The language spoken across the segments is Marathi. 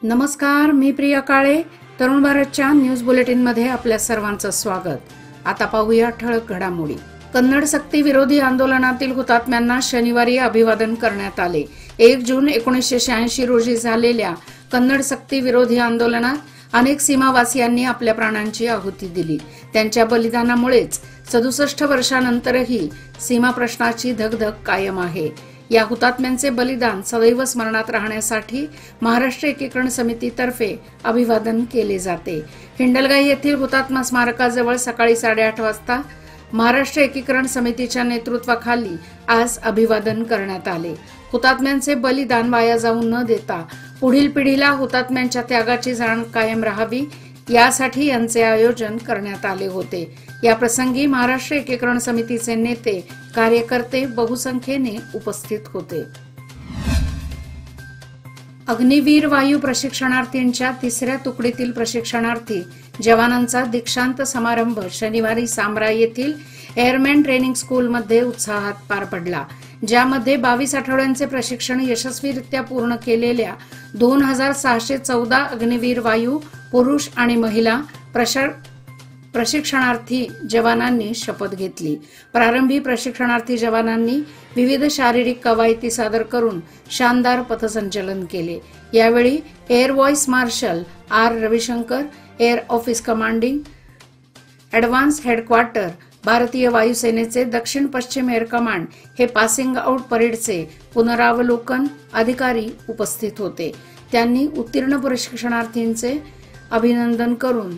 नमस्कार, मी प्रिया काळे. तरुण भारतच्या न्यूज बुलेटिन मध्ये आपल्या सर्वांचं स्वागत. आता पाहूया ठळक घडामोडी. कन्नड सक्ती विरोधी आंदोलनातील हुतात्म्यांना शनिवारी अभिवादन करण्यात आले. 1 जून 1986 रोजी झालेल्या कन्नड सक्ती विरोधी आंदोलनात अनेक सीमावासियांनी आपल्या प्राणांची आहुती दिली. त्यांच्या बलिदानामुळेच 67 वर्षांनंतरही सीमा प्रश्नाची धगधग कायम आहे. या हुतात्म्यांचे बलिदान सदैव स्मरणात राहण्यासाठी महाराष्ट्र एकीकरण समितीतर्फे अभिवादन केले जाते. हिंडलगाई येथील हुतात्मा स्मारकाजवळ सकाळी 8:30 वाजता महाराष्ट्र एकीकरण समितीच्या नेतृत्वाखाली आज अभिवादन करण्यात आले. हुतात्म्यांचे बलिदान वाया जाऊ न देता पुढील पिढीला हुतात्म्यांच्या त्यागाची जाण कायम राहावी यासाठी यांचे आयोजन करण्यात आले होते. या प्रसंगी महाराष्ट्र एकीकरण समितीचे नेते, कार्यकर्ते बहुसंख्येने उपस्थित होते. अग्निवीर वायू प्रशिक्षणार्थींच्या 3ऱ्या तुकडीतील प्रशिक्षणार्थी जवानांचा दीक्षांत समारंभ शनिवारी सांब्रा येथील एअरमॅन ट्रेनिंग स्कूलमध्ये उत्साहात पार पडला. ज्यामध्ये 22 आठवड्यांचे प्रशिक्षण यशस्वीरित्या पूर्ण केलेल्या 2614 अग्निवीर वायू पुरुष आणि महिला प्रशिक्षणार्थी जवानांनी शपथ घेतली. प्रारंभी प्रशिक्षणार्थी जवानांनी विविध शारीरिक कवायती सादर करून शानदार पथसंचलन केले. यावेळी air vice marshal R Ravishankar, air officer commanding advance headquarter, भारतीय वायुसेनेचे दक्षिण पश्चिम एअर कमांड हे पासिंग आउट परेडचे पुनरावलोकन अधिकारी उपस्थित होते. त्यांनी उत्तीर्ण प्रशिक्षणार्थींचे अभिनंदन करून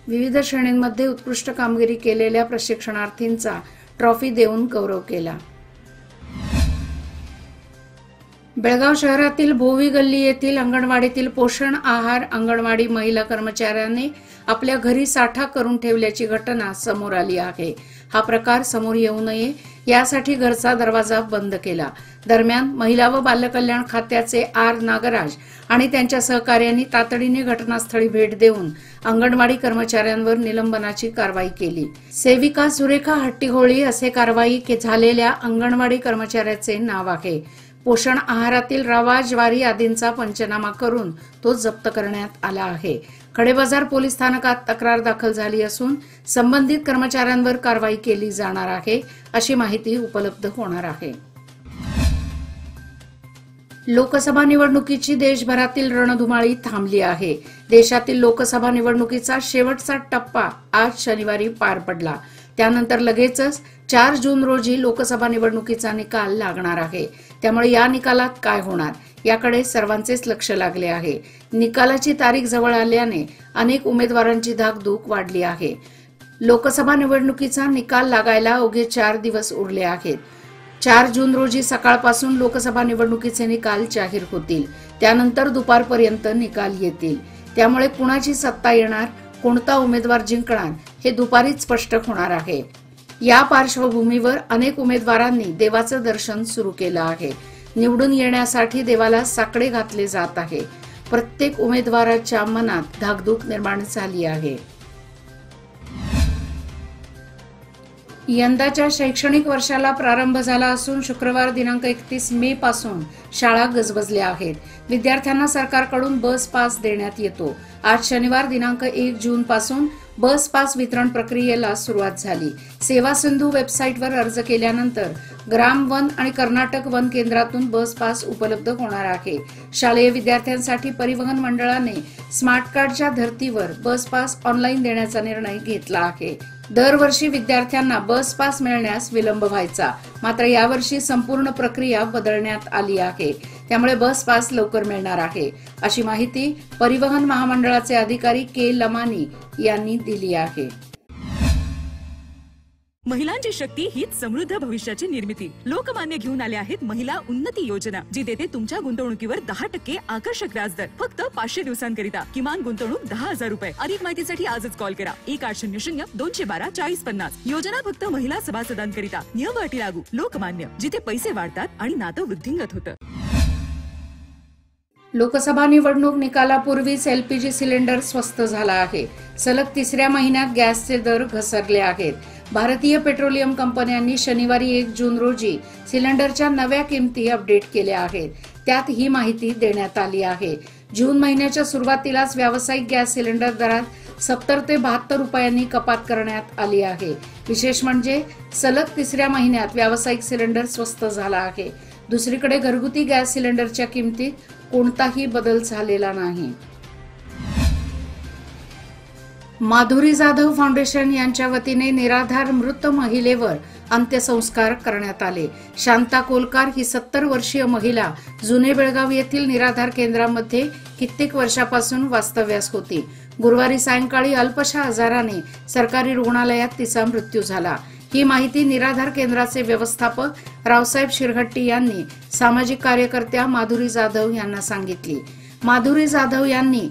विविध श्रेणींमध्ये उत्कृष्ट कामगिरी केलेल्या प्रशिक्षणार्थींचा ट्रॉफी देऊन गौरव केला. बेळगाव शहरातील भोवी गल्ली येथील अंगणवाडीतील पोषण आहार अंगणवाडी महिला कर्मचाऱ्याने आपल्या घरी साठा करून ठेवल्याची घटना समोर आली आहे. हा प्रकार समोर येऊ नये यासाठी घरचा दरवाजा बंद केला. दरम्यान महिला व बालकल्याण खात्याचे आर नागराज आणि त्यांच्या सहकार्यांनी तातडीने घटनास्थळी भेट देऊन अंगणवाडी कर्मचाऱ्यांवर निलंबनाची कारवाई केली. सेविका सुरेखा हट्टीहोळी असे कारवाई झालेल्या अंगणवाडी कर्मचाऱ्याचे नाव आहे. पोषण आहारातील रवा, ज्वारी आदींचा पंचनामा करून तो जप्त करण्यात आला आहे. खडेबाजार पोलीस स्थानकात तक्रार दाखल झाली असून संबंधित कर्मचाऱ्यांवर कारवाई केली जाणार आहे अशी माहिती उपलब्ध होणार आहे. लोकसभा निवडणुकीची देशभरातील रणधुमाळी थांबली आहे. देशातील लोकसभा निवडणुकीचा शेवटचा टप्पा आज शनिवारी पार पडला. त्यानंतर लगेचच 4 जून रोजी लोकसभा निवडणुकीचा निकाल लागणार आहे. त्यामुळे या निकालात काय होणार याकडे सर्वांचेच लक्ष लागले आहे. निकालाची तारीख जवळ आल्याने अनेक उमेदवारांची धाकधूक वाढली आहे. लोकसभा निवडणुकीचा निकाल लागायला अवघे 4 दिवस उरले आहेत. 4 जून रोजी सकाळपासून लोकसभा निवडणुकीचे निकाल जाहीर होतील. त्यानंतर दुपारपर्यंत निकाल येतील. त्यामुळे कुणाची सत्ता येणार, कोणता उमेदवार जिंकणार हे दुपारीच स्पष्ट होणार आहे. या पार्श्वभूमीवर अनेक उमेदवारांनी देवाचं दर्शन सुरू केलं आहे. निवडून येण्यासाठी देवाला साकडे घातले जात आहे. प्रत्येक उमेदवाराच्या मनात धाकधूक निर्माण झाली आहे. यंदाच्या शैक्षणिक वर्षाला प्रारंभ झाला असून शुक्रवार दिनांक 31 मे पासून शाळा गजबजल्या आहेत. विद्यार्थ्यांना सरकारकडून बस पास देण्यात येतो. आज शनिवार दिनांक 1 जून पासून बस पास वितरण प्रक्रियेला सुरुवात झाली. सेवा सिंधू वेबसाईटवर अर्ज केल्यानंतर ग्राम वन आणि कर्नाटक वन केंद्रातून बस पास उपलब्ध होणार आहे. शालेय विद्यार्थ्यांसाठी परिवहन मंडळाने स्मार्ट कार्डच्या धर्तीवर बस पास ऑनलाईन देण्याचा निर्णय घेतला आहे. दरवर्षी विद्यार्थ्यांना बस पास मिळण्यास विलंब व्हायचा, मात्र यावर्षी संपूर्ण प्रक्रिया बदलण्यात आली आहे. त्यामुळे बस पास लवकर मिळणार आहे अशी माहिती परिवहन महामंडळाचे अधिकारी के लमानी यांनी दिली आहे. महिलांची शक्ती हीच समृद्ध भविष्याची निर्मिती. लोकमान्य घेऊन आले आहेत महिला उन्नती योजना, जी देते तुमच्या गुंतवणुकीवर 10% आकर्षक व्याजदर फक्त 500 दिवसांकरिता. किमान गुंतवणूक 10,000 रुपये. अधिक माहितीसाठी आजच कॉल करा 1800-212-4050. योजना फक्त महिला सभासदांकरिता. नियम अटी लागू. लोकमान्य, जिथे पैसे वाढतात आणि नातं वृद्धिंगत होतं. लोकसभा निवडणूक निकालापूर्वीच एलपीजी सिलेंडर स्वस्त झाला आहे. सलग 3ऱ्या महिन्यात गॅसचे दर घसरले आहेत. भारतीय पेट्रोलियम कंपन्यांनी शनिवारी 1 जून रोजी सिलेंडरच्या नव्या किमती अपडेट केल्या आहेत. त्यात ही माहिती देण्यात आली आहे. जून महिन्याच्या सुरुवातीलाच व्यावसायिक गॅस सिलेंडर दरात 70 ते 72 रुपयांनी कपात करण्यात आली आहे। विशेष म्हणजे सलग तिसऱ्या महिन्यात व्यावसायिक सिलेंडर स्वस्त झाला आहे। दुसरीकडे घरगुती गॅस सिलेंडरच्या किमतीत कोणताही बदल झालेला नाही। माधुरी जाधव फाउंडेशन यांच्या वतीने निराधार मृत महिलेवर अंत्यसंस्कार करण्यात आले। शांता कोलकार ही 70 वर्षीय महिला जुने बेळगाव येथील निराधार केंद्रामध्ये कित्येक वर्षापासून वास्तव्यास होती। गुरुवारी सायंकाळी अल्पशा आजाराने सरकारी रुग्णालयात तिचा मृत्यू झाला। ही माहिती निराधार केंद्राचे व्यवस्थापक रावसाहेब शिरहट्टी यांनी सामाजिक कार्यकर्त्या माधुरी जाधव यांना सांगितली। माधुरी जाधव यांनी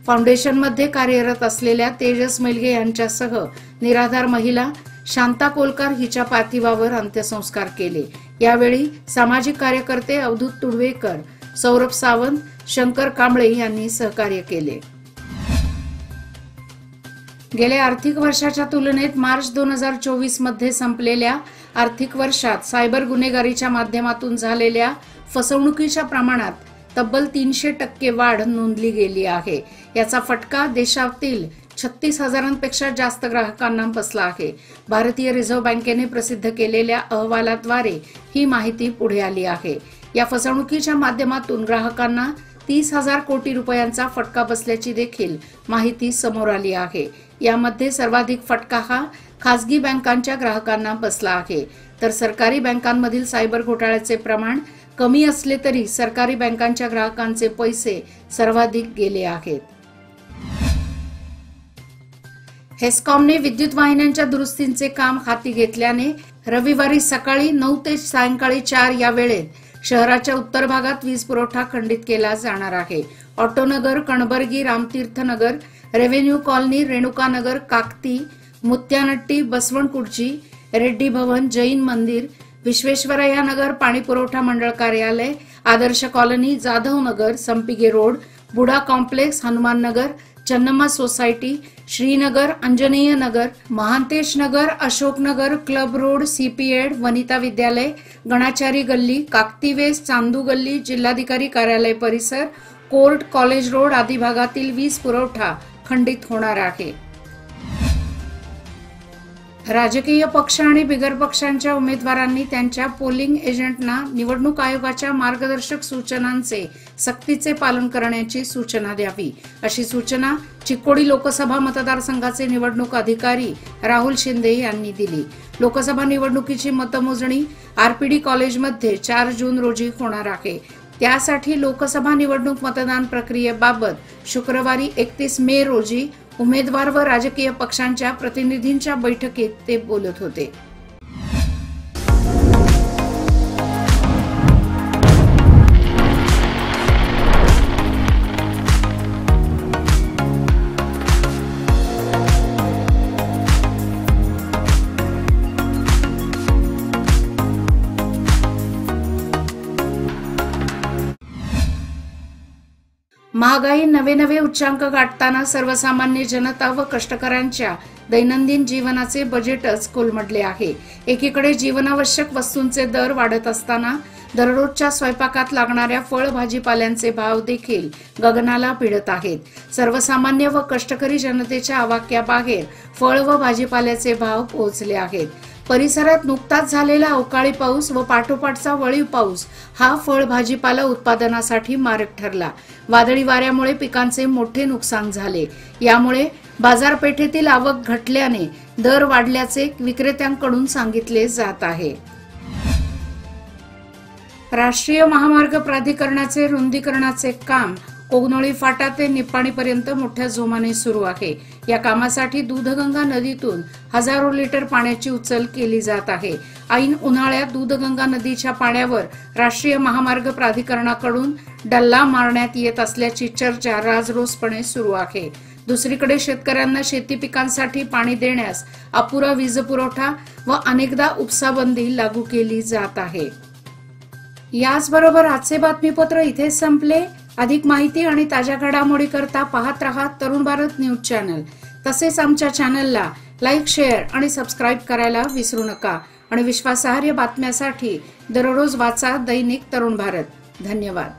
फाउंडेशनमध्ये कार्यरत असलेल्या तेजस मेलगे यांच्यासह निराधार महिला शांता कोलकार हिच्या पार्थिवावर अंत्यसंस्कार केले। यावेळी सामाजिक कार्यकर्ते अवधूत तुडवेकर, सौरभ सावंत, शंकर कांबळे यांनी सहकार्य केले। गेल्या आर्थिक वर्षाच्या तुलनेत मार्च 2024 मध्ये संपलेल्या आर्थिक वर्षात सायबर गुन्हेगारीच्या माध्यमातून झालेल्या फसवणुकीच्या प्रमाणात तब्बल 300% वाढ नोंदली गेली आहे। याचा फटका देशातील 36,000पेक्षा जास्त ग्राहकांना बसला आहे। भारतीय रिझर्व्ह बँकेने प्रसिद्ध केलेल्या अहवालाद्वारे ही माहिती पुढे आली आहे। या फसवणुकीच्या माध्यमातून ग्राहकांना 30,000 कोटी रुपयांचा फटका बसल्याची देखील माहिती समोर आली आहे। यामध्ये सर्वाधिक फटका हा खासगी बँकांच्या ग्राहकांना बसला आहे, तर सरकारी बँकांमधील सायबर घोटाळ्याचे प्रमाण कमी असले तरी सरकारी बँकांच्या ग्राहकांचे पैसे सर्वाधिक गेले आहेत। हेस्कॉमने विद्युत वाहिन्यांच्या दुरुस्तीचे काम हाती घेतल्याने रविवारी सकाळी 9 ते सायंकाळी 4 या वेळेत शहराच्या उत्तर भागात वीज पुरवठा खंडित केला जाणार आहे। ऑटोनगर, कणबर्गी, रामतीर्थनगर, रेव्हेन्यू कॉलनी, रेणुकानगर, काकती, मुत्यानट्टी, बसवणकुर्ची, रेड्डी भवन, जैन मंदिर, विश्वेश्वरय्या नगर, पाणी पुरवठा मंडळ कार्यालय, आदर्श कॉलनी, जाधव नगर, संपिगे road, बुडा complex, Hanuman Nagar, Channamma society, Srinagar, Anjaneya नगर, महांतेश नगर, अशोक नगर, क्लब रोड, सीपीएड, वनिता विद्यालय, गणाचारी गल्ली, काकती वेस्ट, चांदू गल्ली, जिल्हाधिकारी कार्यालय परिसर, कोर्ट, कॉलेज रोड आदी भागातील वीज पुरवठा खंडित होणार आहे। राजकीय पक्ष आणि बिगर पक्षांच्या उमेदवारांनी त्यांच्या पोलिंग एजंटना निवडणूक आयोगाच्या मार्गदर्शक सूचनांचे सक्तीचे पालन करण्याची सूचना द्यावी, अशी सूचना चिक्कोडी लोकसभा मतदारसंघाचे निवडणूक अधिकारी राहुल शिंदे यांनी दिली। लोकसभा निवडणुकीची मतमोजणी आरपीडी कॉलेजमध्ये 4 जून रोजी होणार आहे। त्यासाठी लोकसभा निवडणूक मतदान प्रक्रियेबाबत शुक्रवारी 31 मे रोजी उमेदवार व राजकीय पक्षांच्या प्रतिनिधींच्या बैठकीत ते बोलत होते। महागाई नवे उच्चांक गाठताना सर्वसामान्य जनता व कष्टकऱ्यांच्या दैनंदिन जीवनाचे बजेटच कोलमडले आहे। एकीकडे जीवनावश्यक वस्तूंचे दर वाढत असताना दररोजच्या स्वयंपाकात लागणाऱ्या फळ भाजीपाल्यांचे भाव देखील गगनाला भिडत आहेत। सर्वसामान्य व कष्टकरी जनतेच्या आवाक्याबाहेर फळ व भाजीपाल्याचे भाव पोहोचले आहेत। परिसरात नुकताच झालेला अवकाळी पाऊस व पाठोपाठचा वळीव पाऊस हा फळ भाजीपाला उत्पादनासाठी मारक ठरला। वादळी वाऱ्यामुळे पिकांचे मोठे नुकसान झाले। यामुळे बाजारपेठेतील आवक घटल्याने दर वाढल्याचे विक्रेत्यांकडून सांगितले जात आहे। राष्ट्रीय महामार्ग प्राधिकरणाचे रुंदीकरणाचे काम कोगनोळी फाटा ते निप्पाणीपर्यंत मोठ्या जोमाने सुरू आहे। या कामासाठी दूधगंगा नदीतून हजारो लिटर पाण्याची उचल केली जात आहे। ऐन उन्हाळ्यात दूधगंगा नदीच्या पाण्यावर राष्ट्रीय महामार्ग प्राधिकरणाकडून डल्ला मारण्यात येत असल्याची चर्चा राजरोसपणे सुरू आहे। दुसरीकडे शेतकऱ्यांना शेती पिकांसाठी पाणी देण्यास अपुरा वीज पुरवठा व अनेकदा उपसाबंदी लागू केली जात आहे। याचबरोबर आजचे बातमीपत्र इथेच संपले। अधिक माहिती आणि ताज्या घडामोडी करता पाहत रहा तरुण भारत न्यूज चॅनल। तसेच आमच्या चॅनलला लाईक, शेअर आणि सबस्क्राईब करायला विसरू नका आणि विश्वासार्ह बातम्यांसाठी दररोज वाचा दैनिक तरुण भारत। धन्यवाद।